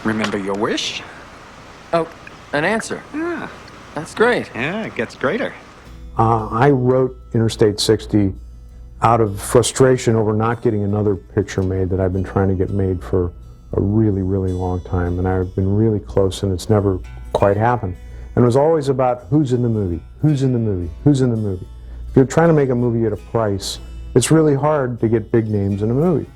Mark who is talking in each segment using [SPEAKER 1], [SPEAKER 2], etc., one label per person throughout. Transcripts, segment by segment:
[SPEAKER 1] Remember your wish?
[SPEAKER 2] Oh, an answer.
[SPEAKER 1] Yeah.
[SPEAKER 2] That's great.
[SPEAKER 1] Yeah, it gets greater.
[SPEAKER 3] I wrote Interstate 60 out of frustration over not getting another picture made that I've been trying to get made for a really, really long time, and I've been really close, and it's never quite happened. And it was always about who's in the movie, who's in the movie, who's in the movie. If you're trying to make a movie at a price, it's really hard to get big names in a movie.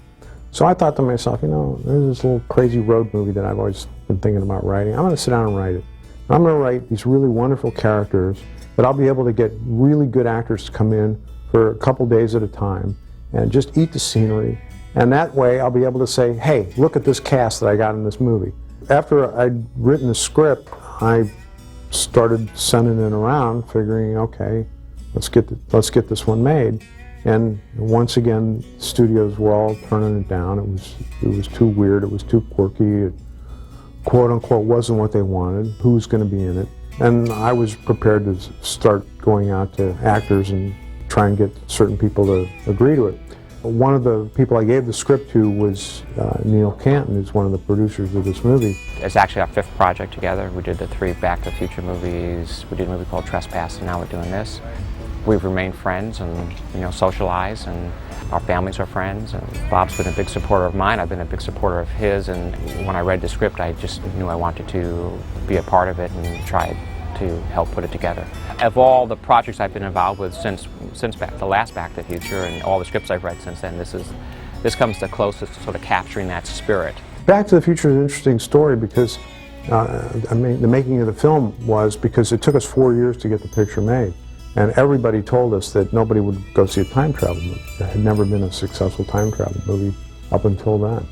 [SPEAKER 3] So I thought to myself, you know, there's this little crazy road movie that I've always been thinking about writing. I'm going to sit down and write it. And I'm going to write these really wonderful characters that I'll be able to get really good actors to come in for a couple days at a time and just eat the scenery. And that way I'll be able to say, hey, look at this cast that I got in this movie. After I'd written the script, I started sending it around, figuring, okay, let's get this one made. And once again, studios were all turning it down. It was too weird, it was too quirky, it quote unquote wasn't what they wanted, who was going to be in it. And I was prepared to start going out to actors and try and get certain people to agree to it. One of the people I gave the script to was Neil Canton, who's one of the producers of this movie.
[SPEAKER 4] It's actually our 5th project together. We did the 3 Back to the Future movies. We did a movie called Trespass, and now we're doing this. We've remained friends and, you know, socialize, and our families are friends. And Bob's been a big supporter of mine. I've been a big supporter of his. And when I read the script, I just knew I wanted to be a part of it and try to help put it together. Of all the projects I've been involved with since the last Back to the Future and all the scripts I've read since then, this comes the closest to sort of capturing that spirit.
[SPEAKER 3] Back to the Future is an interesting story because I mean, the making of the film was because it took us 4 years to get the picture made. And everybody told us that nobody would go see a time travel movie. There had never been a successful time travel movie up until then.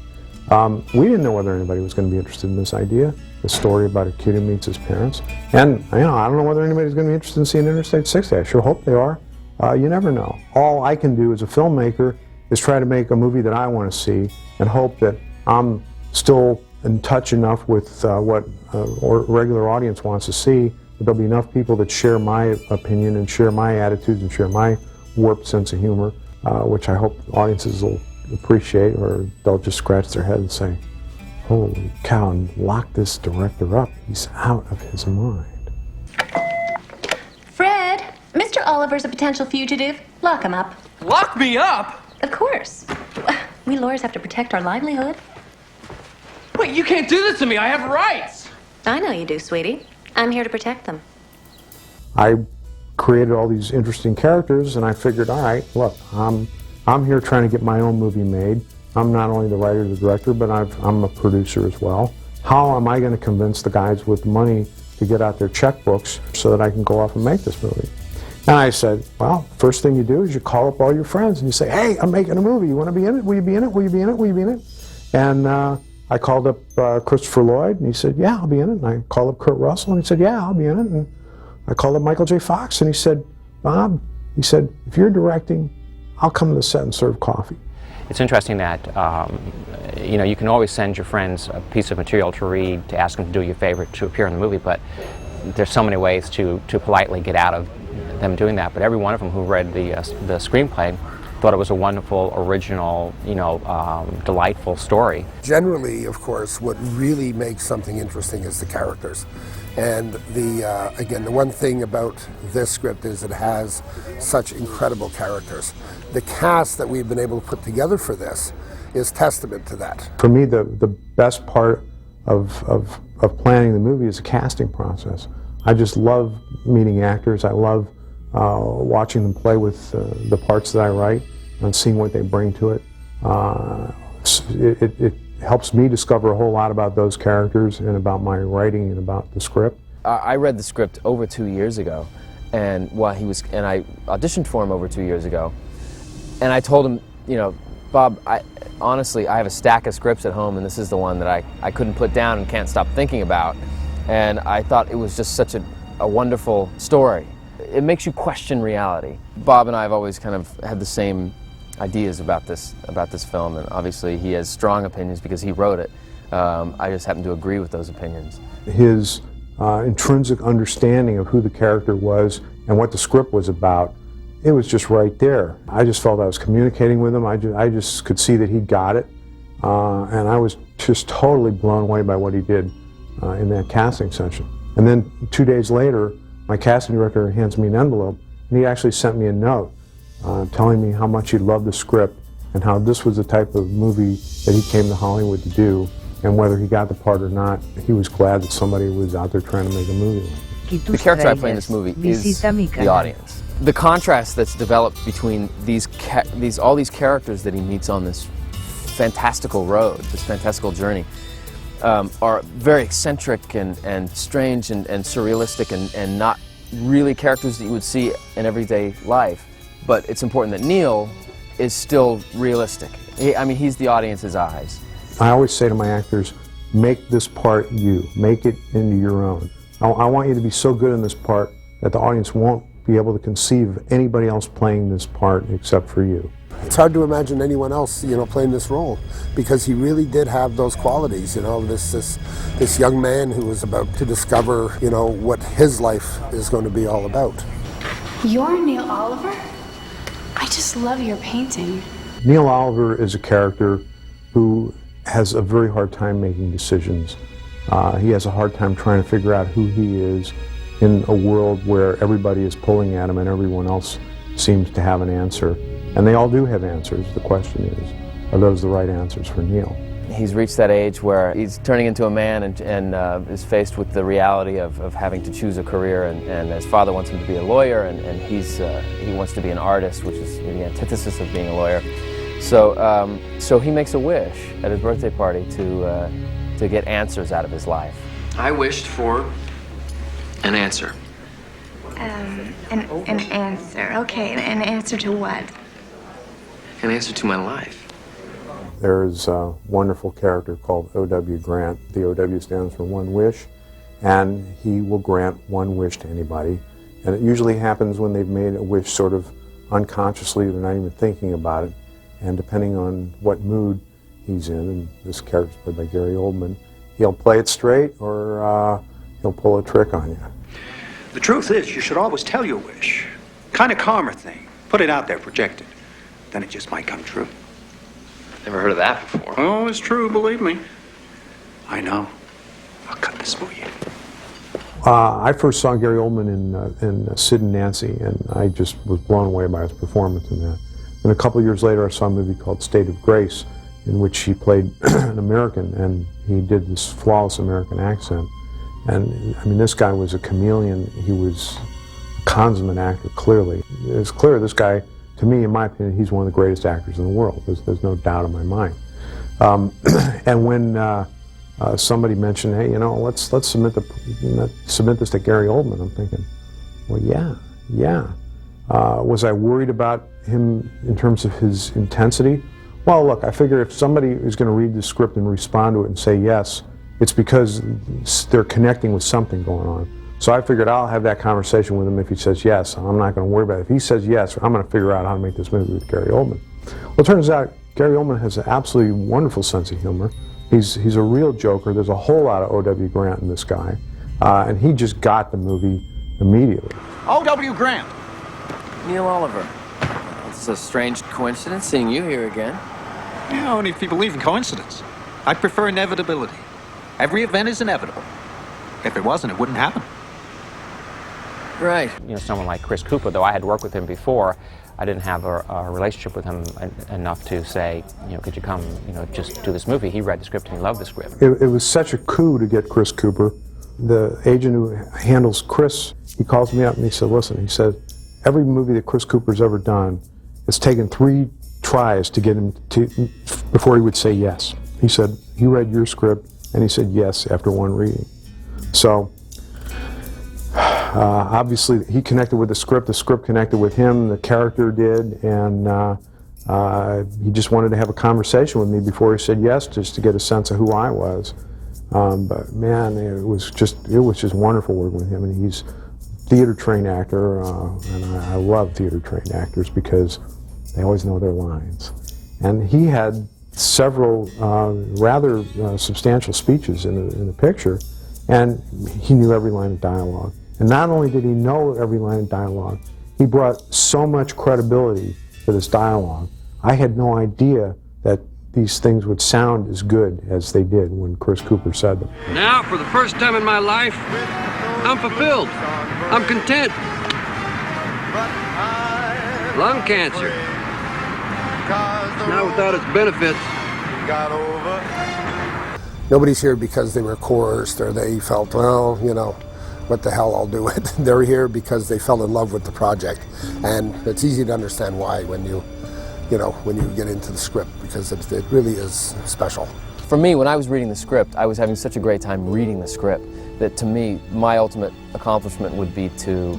[SPEAKER 3] We didn't know whether anybody was going to be interested in this idea, the story about a kid who meets his parents. And you know, I don't know whether anybody's going to be interested in seeing Interstate 60. I sure hope they are. You never know. All I can do as a filmmaker is try to make a movie that I want to see and hope that I'm still in touch enough with what a regular audience wants to see. There'll be enough people that share my opinion and share my attitudes and share my warped sense of humor, which I hope audiences will appreciate, or they'll just scratch their head and say, holy cow, and lock this director up. He's out of his mind.
[SPEAKER 5] Fred, Mr. Oliver's a potential fugitive. Lock him up.
[SPEAKER 2] Lock me up?
[SPEAKER 5] Of course. We lawyers have to protect our livelihood.
[SPEAKER 2] Wait, you can't do this to me. I have rights.
[SPEAKER 5] I know you do, sweetie. I'm here to protect them.
[SPEAKER 3] I created all these interesting characters, and I figured, all right, look, I'm here trying to get my own movie made. I'm not only the writer and the director, but I'm a producer as well. How am I going to convince the guys with money to get out their checkbooks so that I can go off and make this movie? And I said, well, first thing you do is you call up all your friends and you say, hey, I'm making a movie. You want to be in it? Will you be in it? Will you be in it? Will you be in it? And I called up Christopher Lloyd, and he said, yeah, I'll be in it. And I called up Kurt Russell, and he said, yeah, I'll be in it. And I called up Michael J. Fox, and he said, Bob, he said, if you're directing, I'll come to the set and serve coffee.
[SPEAKER 4] It's interesting that, you know, you can always send your friends a piece of material to read, to ask them to do you a favor to appear in the movie, but there's so many ways to politely get out of them doing that. But every one of them who read the screenplay thought it was a wonderful, original, you know, delightful story.
[SPEAKER 6] Generally, of course, what really makes something interesting is the characters. And again, the one thing about this script is it has such incredible characters. The cast that we've been able to put together for this is testament to that.
[SPEAKER 3] For me, the best part of planning the movie is the casting process. I just love meeting actors. I love watching them play with the parts that I write and seeing what they bring to it. It helps me discover a whole lot about those characters and about my writing and about the script.
[SPEAKER 7] I read the script over 2 years ago, and I auditioned for him over 2 years ago, and I told him, you know, Bob, honestly, I have a stack of scripts at home, and this is the one that I couldn't put down and can't stop thinking about. And I thought it was just such a wonderful story. It makes you question reality. Bob and I have always kind of had the same ideas about this film, and obviously he has strong opinions because he wrote it. I just happen to agree with those opinions. His
[SPEAKER 3] intrinsic understanding of who the character was and what the script was about, it was just right there. I just felt I was communicating with him. I just could see that he got it. and I was just totally blown away by what he did in that casting session. And then 2 days later, my casting director hands me an envelope, and he actually sent me a note telling me how much he loved the script and how this was the type of movie that he came to Hollywood to do, and whether he got the part or not, he was glad that somebody was out there trying to make a movie.
[SPEAKER 7] The character I play in this movie is the audience. The contrast that's developed between all these characters that he meets on this fantastical road, this fantastical journey, are very eccentric and strange and surrealistic and not really characters that you would see in everyday life. But it's important that Neil is still realistic. I mean, he's the audience's eyes.
[SPEAKER 3] I always say to my actors, make this part you. Make it into your own. I want you to be so good in this part that the audience won't be able to conceive of anybody else playing this part except for you.
[SPEAKER 6] It's hard to imagine anyone else, playing this role, because he really did have those qualities. This young man who was about to discover, what his life is going to be all about.
[SPEAKER 8] You're Neil Oliver? I just love your painting.
[SPEAKER 3] Neil Oliver is a character who has a very hard time making decisions. He has a hard time trying to figure out who he is in a world where everybody is pulling at him and everyone else seems to have an answer. And they all do have answers. The question is, are those the right answers for Neil?
[SPEAKER 7] He's reached that age where he's turning into a man and is faced with the reality of having to choose a career, and his father wants him to be a lawyer, and he wants to be an artist, which is the antithesis of being a lawyer. So he makes a wish at his birthday party to get answers out of his life.
[SPEAKER 2] I wished for an answer.
[SPEAKER 8] An answer. Okay, an answer to what?
[SPEAKER 2] An answer to my life.
[SPEAKER 3] There's a wonderful character called O.W. Grant. The O.W. stands for One Wish, and he will grant one wish to anybody. And it usually happens when they've made a wish sort of unconsciously, they're not even thinking about it. And depending on what mood he's in, and this character's played by Gary Oldman, he'll play it straight or he'll pull a trick on you.
[SPEAKER 9] The truth is, you should always tell your wish. Kind of karma thing. Put it out there, project it. Then it just might come true.
[SPEAKER 2] Never heard of that before.
[SPEAKER 9] Oh, it's true, believe me. I know. I'll cut this for you.
[SPEAKER 3] I first saw Gary Oldman in Sid and Nancy, and I just was blown away by his performance in that. And a couple of years later, I saw a movie called State of Grace, in which he played an American, and he did this flawless American accent. And, I mean, this guy was a chameleon. He was a consummate actor, clearly. It's clear this guy, to me, in my opinion, he's one of the greatest actors in the world. There's no doubt in my mind. And when somebody mentioned, hey, let's submit this to Gary Oldman, I'm thinking, well, yeah. Was I worried about him in terms of his intensity? Well, look, I figure if somebody is going to read the script and respond to it and say yes, it's because they're connecting with something going on. So I figured I'll have that conversation with him if he says yes. I'm not going to worry about it. If he says yes, I'm going to figure out how to make this movie with Gary Oldman. Well, it turns out Gary Oldman has an absolutely wonderful sense of humor. He's a real joker. There's a whole lot of O.W. Grant in this guy. And he just got the movie immediately.
[SPEAKER 9] O.W. Grant.
[SPEAKER 7] Neil Oliver. It's a strange coincidence seeing you here again.
[SPEAKER 9] Yeah, only if you believe in coincidence. I prefer inevitability. Every event is inevitable. If it wasn't, it wouldn't happen.
[SPEAKER 7] Right.
[SPEAKER 4] Someone like Chris Cooper, though I had worked with him before, I didn't have a relationship with him enough to say, could you come, just do this movie. He read the script and he loved the script.
[SPEAKER 3] It was such a coup to get Chris Cooper. The agent who handles Chris, he calls me up and he said, listen, he said, every movie that Chris Cooper's ever done, it's taken 3 tries to get him before he would say yes. He said, he read your script and he said yes after 1 reading. So, obviously, he connected with the script connected with him, the character did, and he just wanted to have a conversation with me before he said yes, just to get a sense of who I was. But man, it was just wonderful working with him, and he's a theater-trained actor, and I love theater-trained actors because they always know their lines. And he had several rather substantial speeches in the picture, and he knew every line of dialogue. And not only did he know every line of dialogue, he brought so much credibility to this dialogue. I had no idea that these things would sound as good as they did when Chris Cooper said them.
[SPEAKER 10] Now, for the first time in my life, I'm fulfilled. I'm content. Lung cancer. Not without its benefits.
[SPEAKER 6] Nobody's here because they were coerced or they felt, well, you know, what the hell, I'll do it. They're here because they fell in love with the project. And it's easy to understand why when you get into the script, because it really is special.
[SPEAKER 7] For me, when I was reading the script, I was having such a great time reading the script that to me, my ultimate accomplishment would be to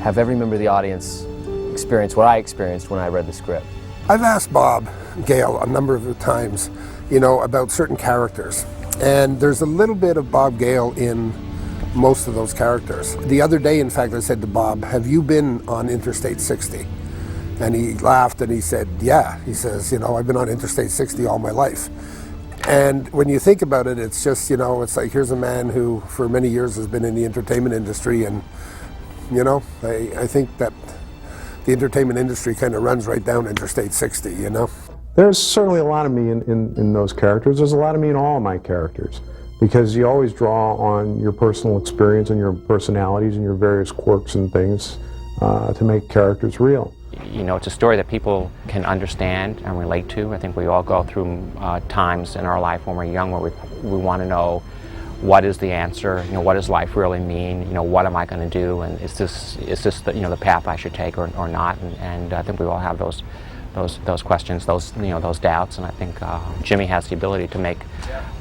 [SPEAKER 7] have every member of the audience experience what I experienced when I read the script.
[SPEAKER 6] I've asked Bob Gale a number of times, you know, about certain characters. And there's a little bit of Bob Gale in most of those characters. The other day, in fact, I said to Bob, have you been on Interstate 60? And he laughed and he said, yeah. He says, you know, I've been on Interstate 60 all my life. And when you think about it, it's just, you know, it's like, here's a man who for many years has been in the entertainment industry, and, you know, I think that the entertainment industry kind of runs right down Interstate 60, you know?
[SPEAKER 3] There's certainly a lot of me in those characters. There's a lot of me in all of my characters, because you always draw on your personal experience and your personalities and your various quirks and things to make characters real.
[SPEAKER 4] You know, it's a story that people can understand and relate to. I think we all go through times in our life when we're young where we want to know what is the answer, you know, what does life really mean, you know, what am I going to do, and is this the, you know, the path I should take or not, and I think we all have those questions, those doubts, and I think Jimmy has the ability to make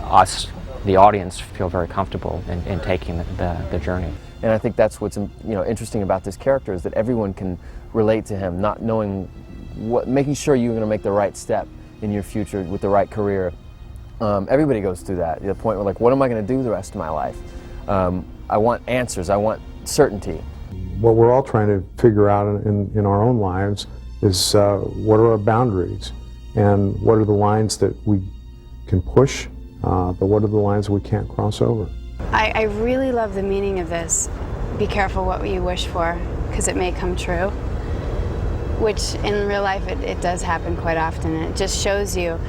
[SPEAKER 4] us, the audience, feel very comfortable in taking the journey.
[SPEAKER 7] And I think that's what's, you know, interesting about this character, is that everyone can relate to him, not knowing making sure you're going to make the right step in your future with the right career. Everybody goes through that, the point where, like, what am I going to do the rest of my life? I want answers, I want certainty.
[SPEAKER 3] What we're all trying to figure out in our own lives is what are our boundaries, and what are the lines that we can push, but what are the lines we can't cross over.
[SPEAKER 8] I really love the meaning of this. Be careful what you wish for, because it may come true. Which in real life it does happen quite often. It just shows you,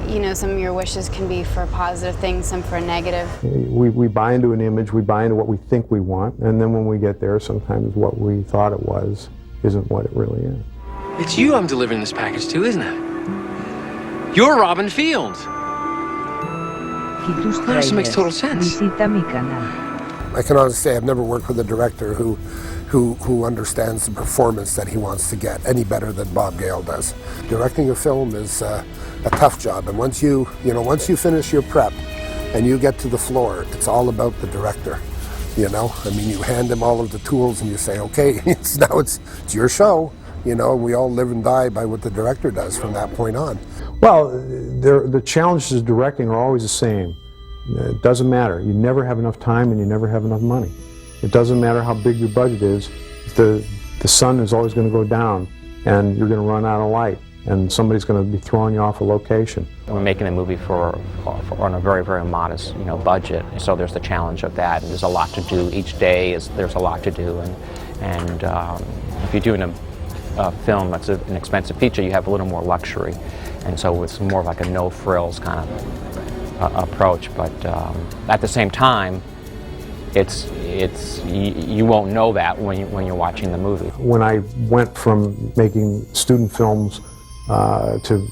[SPEAKER 8] you know, some of your wishes can be for positive things, some for negative.
[SPEAKER 3] We buy into an image, we buy into what we think we want, and then when we get there, sometimes what we thought it was isn't what it really is.
[SPEAKER 2] It's you I'm delivering this package to, isn't it? You're Robin Fields. This makes total sense.
[SPEAKER 6] I can honestly say I've never worked with a director who understands the performance that he wants to get any better than Bob Gale does. Directing a film is a tough job, and once you finish your prep and you get to the floor, it's all about the director. You know, I mean, you hand him all of the tools and you say, okay, it's your show. You know, we all live and die by what the director does from that point on.
[SPEAKER 3] Well, the challenges of directing are always the same. It doesn't matter. You never have enough time and you never have enough money. It doesn't matter how big your budget is. The sun is always going to go down and you're going to run out of light and somebody's going to be throwing you off a location.
[SPEAKER 4] We're making a movie on a very, very modest, you know, budget. So there's the challenge of that, and there's a lot to do. Each day there's a lot to do, and if you're doing a film that's an expensive feature, you have a little more luxury, and so it's more of like a no-frills kind of approach. But at the same time, you won't know that when you're watching the movie.
[SPEAKER 3] When I went from making student films to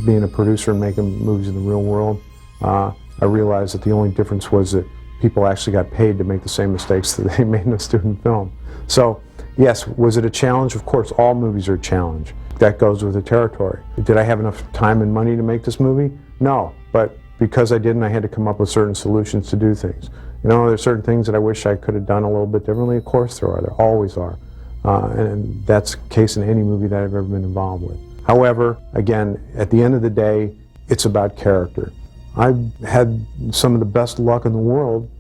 [SPEAKER 3] being a producer and making movies in the real world, I realized that the only difference was that people actually got paid to make the same mistakes that they made in a student film. So, yes, was it a challenge? Of course, all movies are a challenge. That goes with the territory. Did I have enough time and money to make this movie? No, but because I didn't, I had to come up with certain solutions to do things. You know, there's certain things that I wish I could have done a little bit differently. Of course there are, there always are. And that's the case in any movie that I've ever been involved with. However, again, at the end of the day, it's about character. I've had some of the best luck in the world,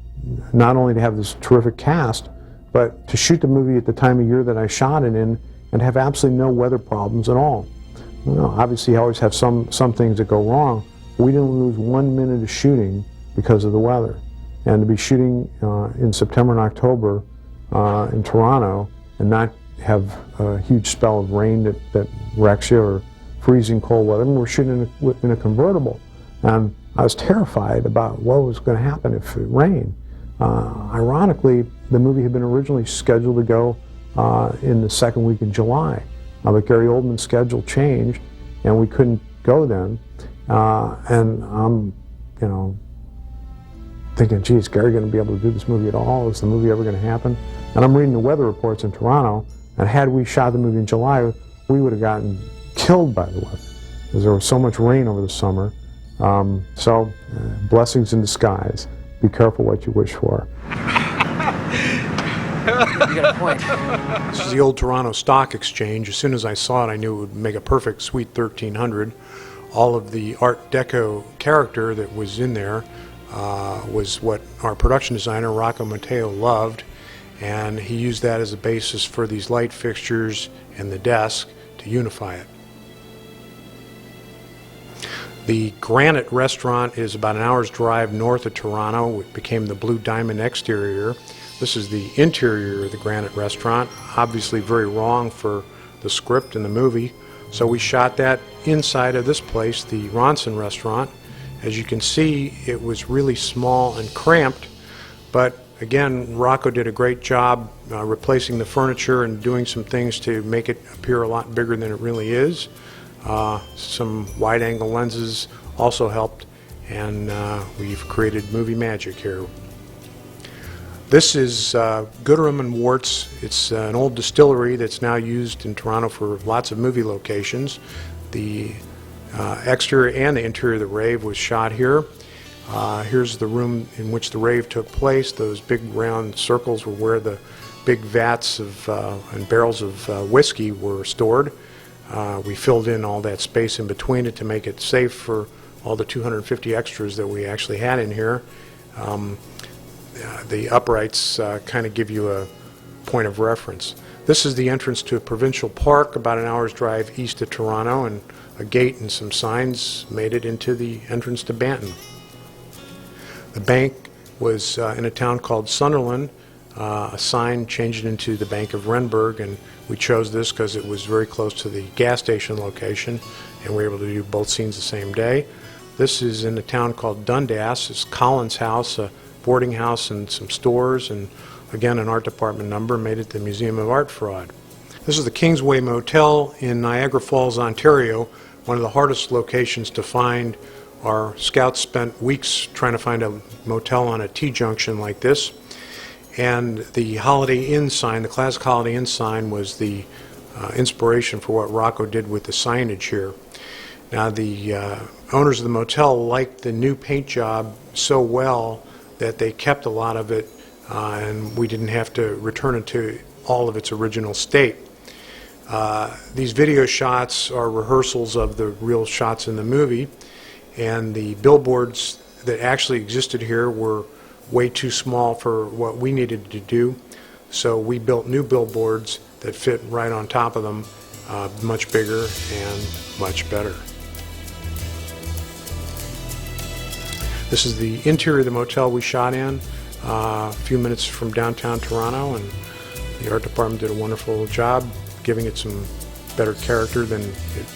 [SPEAKER 3] not only to have this terrific cast, but to shoot the movie at the time of year that I shot it in and have absolutely no weather problems at all. You know, obviously, you always have some things that go wrong. We didn't lose 1 minute of shooting because of the weather. And to be shooting in September and October in Toronto and not have a huge spell of rain that wrecks you or freezing cold weather. And we're shooting in a convertible. And I was terrified about what was going to happen if it rained. Ironically, the movie had been originally scheduled to go in the second week in July. But Gary Oldman's schedule changed, and we couldn't go then. And I'm, you know, thinking, geez, is Gary going to be able to do this movie at all? Is the movie ever going to happen? And I'm reading the weather reports in Toronto, and had we shot the movie in July, we would have gotten killed by the weather, because there was so much rain over the summer. Blessings in disguise. Be careful what you wish for.
[SPEAKER 10] You got a point.
[SPEAKER 3] This is the old Toronto Stock Exchange. As soon as I saw it, I knew it would make a perfect Suite 1300. All of the Art Deco character that was in there was what our production designer, Rocco Matteo, loved. And he used that as a basis for these light fixtures and the desk to unify it. The Granite restaurant is about an hour's drive north of Toronto. It became the Blue Diamond exterior. This is the interior of the Granite restaurant, obviously very wrong for the script and the movie. So we shot that inside of this place, the Ronson restaurant. As you can see, it was really small and cramped, but again, Rocco did a great job replacing the furniture and doing some things to make it appear a lot bigger than it really is. Some wide-angle lenses also helped, and we've created movie magic here. This is Gooderham and Worts. It's an old distillery that's now used in Toronto for lots of movie locations. The exterior and the interior of the rave was shot here. Here's the room in which the rave took place. Those big round circles were where the big vats of, and barrels of whiskey were stored. We filled in all that space in between it to make it safe for all the 250 extras that we actually had in here. The uprights kind of give you a point of reference. This is the entrance to a provincial park about an hour's drive east of Toronto, and a gate and some signs made it into the entrance to Banton. The bank was in a town called Sunderland. A sign changed it into the Bank of Renberg, and we chose this because it was very close to the gas station location, and we were able to do both scenes the same day. This is in a town called Dundas. It's Collins House, a boarding house and some stores, and again an art department number made it the Museum of Art Fraud. This is the Kingsway Motel in Niagara Falls, Ontario, one of the hardest locations to find. Our scouts spent weeks trying to find a motel on a T-junction like this. And the Holiday Inn sign, the classic Holiday Inn sign, was the inspiration for what Rocco did with the signage here. Now the owners of the motel liked the new paint job so well that they kept a lot of it, and we didn't have to return it to all of its original state. These video shots are rehearsals of the real shots in the movie, and the billboards that actually existed here were way too small for what we needed to do, so we built new billboards that fit right on top of them, much bigger and much better. This is the interior of the motel we shot in, a few minutes from downtown Toronto, and the art department did a wonderful job giving it some better character than it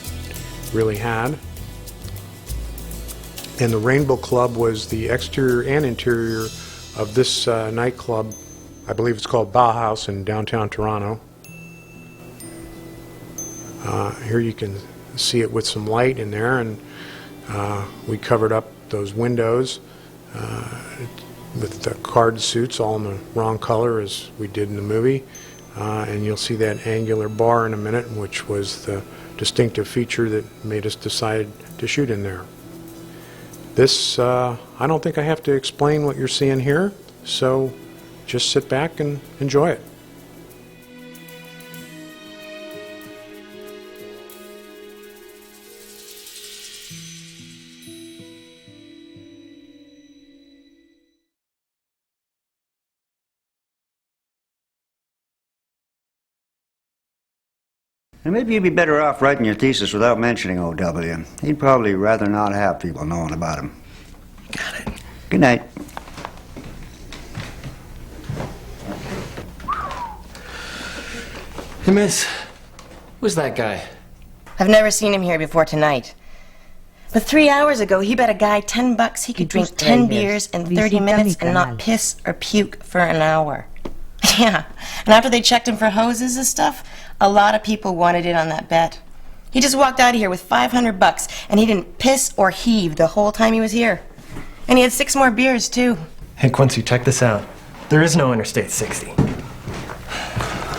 [SPEAKER 3] really had. And the Rainbow Club was the exterior and interior of this nightclub. I believe it's called Bauhaus in downtown Toronto. Here you can see it with some light in there, and we covered up those windows with the card suits all in the wrong color as we did in the movie. And you'll see that angular bar in a minute, which was the distinctive feature that made us decide to shoot in there. This, I don't think I have to explain what you're seeing here, so just sit back and enjoy it.
[SPEAKER 11] And maybe you'd be better off writing your thesis without mentioning O.W. He'd probably rather not have people knowing about him.
[SPEAKER 2] Got it.
[SPEAKER 11] Good night.
[SPEAKER 2] Hey, miss. Who's that guy?
[SPEAKER 12] I've never seen him here before tonight. But 3 hours ago, he bet a guy $10 he could drink 10 beers in 30 minutes and not piss or puke for an hour. Yeah, and after they checked him for hoses and stuff, a lot of people wanted in on that bet. He just walked out of here with $500, and he didn't piss or heave the whole time he was here. And he had 6 more beers, too.
[SPEAKER 13] Hey, Quincy, check this out. There is no Interstate 60.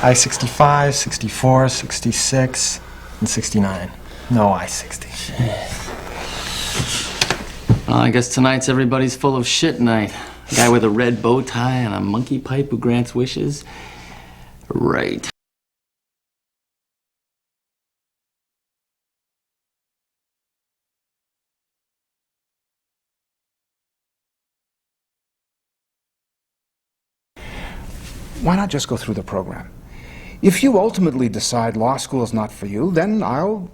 [SPEAKER 13] I-65, 64, 66, and 69. No I-60.
[SPEAKER 14] Well, I guess tonight's everybody's full of shit night. A guy with a red bow tie and a monkey pipe who grants wishes. Right.
[SPEAKER 15] Why not just go through the program? If you ultimately decide law school is not for you, then I'll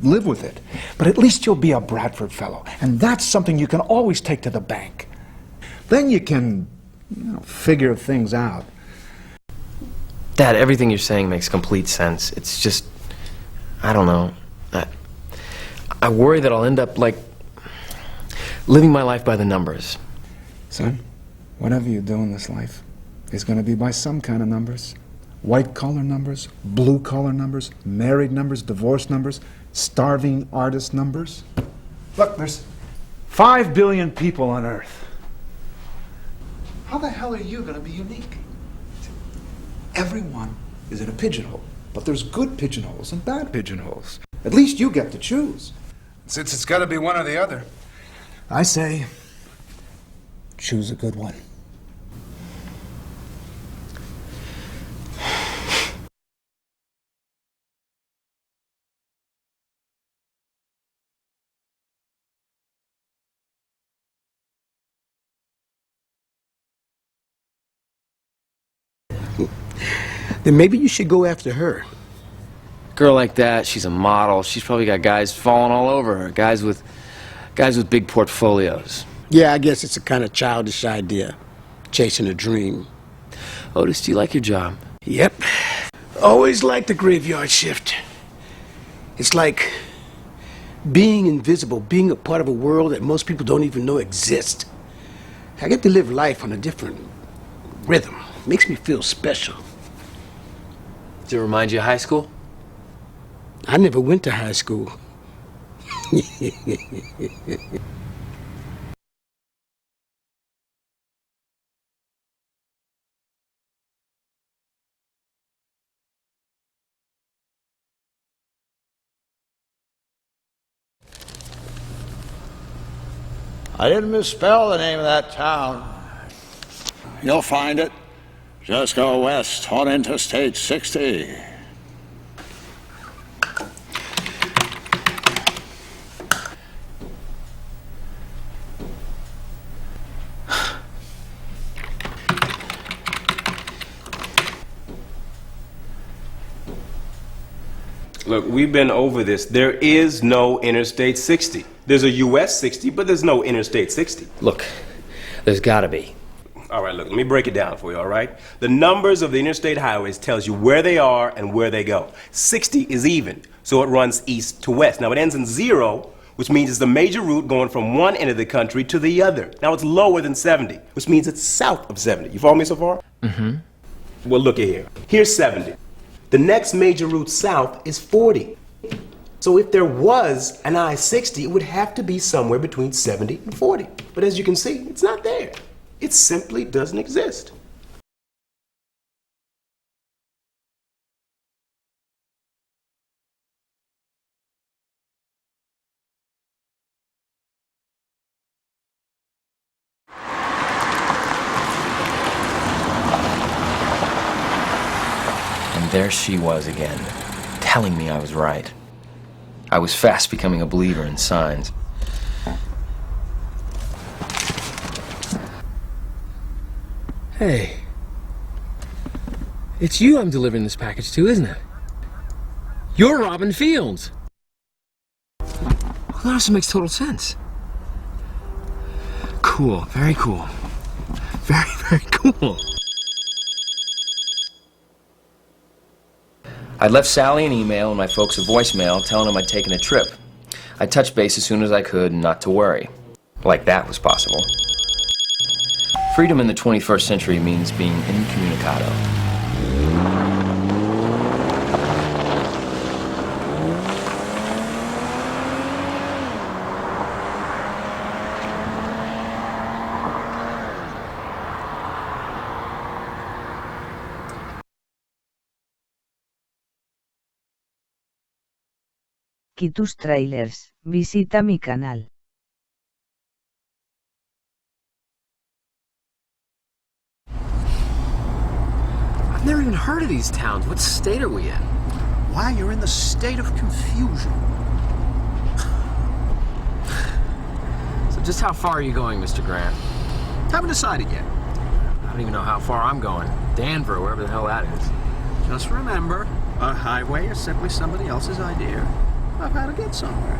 [SPEAKER 15] live with it. But at least you'll be a Bradford fellow, and that's something you can always take to the bank. Then you can, figure things out.
[SPEAKER 13] Dad, everything you're saying makes complete sense. It's just, I don't know. I worry that I'll end up, living my life by the numbers.
[SPEAKER 15] Son, whatever you do in this life is going to be by some kind of numbers. White-collar numbers, blue-collar numbers, married numbers, divorced numbers, starving artist numbers. Look, there's 5 billion people on Earth. How the hell are you going to be unique? Everyone is in a pigeonhole, but there's good pigeonholes and bad pigeonholes. At least you get to choose. Since it's got to be one or the other, I say, choose a good one.
[SPEAKER 16] Then maybe you should go after her.
[SPEAKER 2] Girl like that, she's a model. She's probably got guys falling all over her. Guys with big portfolios.
[SPEAKER 16] Yeah, I guess it's a kind of childish idea. Chasing a dream.
[SPEAKER 2] Otis, do you like your job?
[SPEAKER 16] Yep. Always liked the graveyard shift. It's like being invisible, being a part of a world that most people don't even know exists. I get to live life on a different rhythm. Makes me feel special.
[SPEAKER 2] Does it remind you of high school?
[SPEAKER 16] I never went to high school.
[SPEAKER 17] I didn't misspell the name of that town. You'll find it. Just go west on Interstate 60.
[SPEAKER 18] Look, we've been over this. There is no Interstate 60. There's a US 60, but there's no Interstate 60.
[SPEAKER 2] Look, there's gotta be.
[SPEAKER 18] All right, look, let me break it down for you, all right? The numbers of the interstate highways tells you where they are and where they go. 60 is even, so it runs east to west. Now, it ends in 0, which means it's the major route going from one end of the country to the other. Now, it's lower than 70, which means it's south of 70. You follow me so far?
[SPEAKER 2] Mm-hmm.
[SPEAKER 18] Well, look at here. Here's 70. The next major route south is 40. So if there was an I-60, it would have to be somewhere between 70 and 40. But as you can see, it's not there. It simply doesn't exist.
[SPEAKER 7] And there she was again, telling me I was right. I was fast becoming a believer in signs.
[SPEAKER 2] Hey. It's you I'm delivering this package to, isn't it? You're Robin Fields. Well, that also makes total sense. Cool. Very cool. Very, very cool.
[SPEAKER 7] I'd left Sally an email and my folks a voicemail telling them I'd taken a trip. I'd touch base as soon as I could and not to worry. Like that was possible. Freedom in the 21st century means being incommunicado.
[SPEAKER 19] Tus trailers, visita mi canal.
[SPEAKER 2] I've never even heard of these towns. What state are we in?
[SPEAKER 16] Why, you're in the state of confusion.
[SPEAKER 2] So just how far are you going, Mr. Grant?
[SPEAKER 16] Haven't decided yet.
[SPEAKER 2] I don't even know how far I'm going. Danvers, wherever the hell that is.
[SPEAKER 16] Just remember, a highway is simply somebody else's idea of how to get somewhere.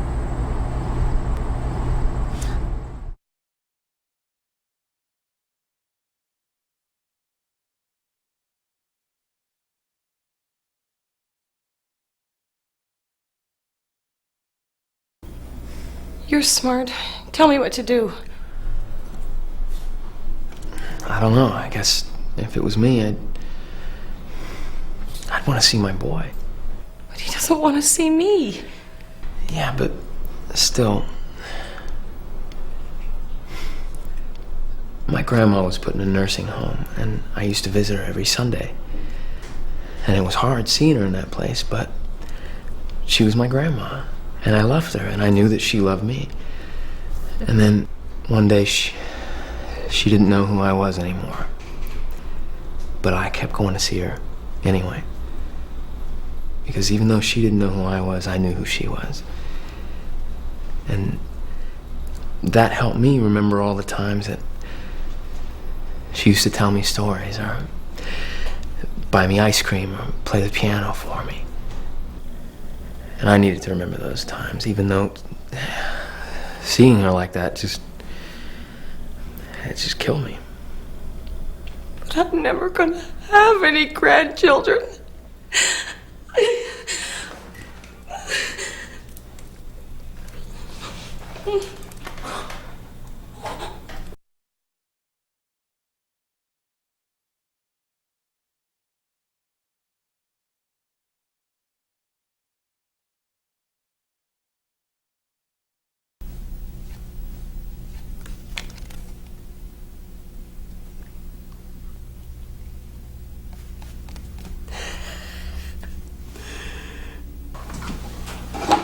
[SPEAKER 20] You're smart. Tell me what to do.
[SPEAKER 13] I don't know. I guess if it was me, I'd want to see my boy.
[SPEAKER 20] But he doesn't want to see me.
[SPEAKER 13] Yeah, but still, my grandma was put in a nursing home, and I used to visit her every Sunday. And it was hard seeing her in that place, but she was my grandma, and I loved her, and I knew that she loved me. And then one day she didn't know who I was anymore. But I kept going to see her anyway. Because even though she didn't know who I was, I knew who she was. And that helped me remember all the times that she used to tell me stories, or buy me ice cream, or play the piano for me. And I needed to remember those times, even though seeing her like that just killed me.
[SPEAKER 20] But I'm never gonna have any grandchildren.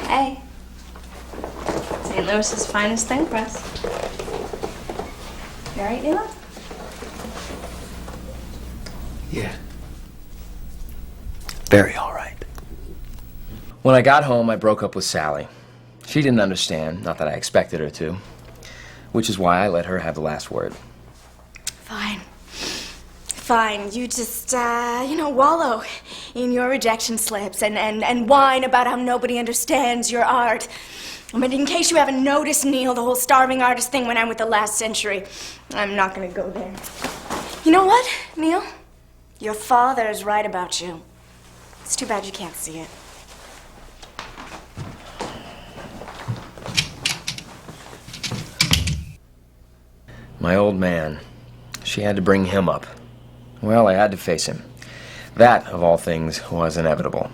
[SPEAKER 21] Hey. St. Louis's finest thing press. You alright, Neela?
[SPEAKER 13] Yeah. Very all right.
[SPEAKER 7] When I got home, I broke up with Sally. She didn't understand, not that I expected her to, which is why I let her have the last word.
[SPEAKER 21] Fine. Fine. You just, wallow in your rejection slips and whine about how nobody understands your art. But in case you haven't noticed, Neil, the whole starving artist thing went on with the last century. I'm not gonna go there. You know what, Neil? Your father is right about you. It's too bad you can't see it.
[SPEAKER 7] My old man. She had to bring him up. Well, I had to face him. That, of all things, was inevitable.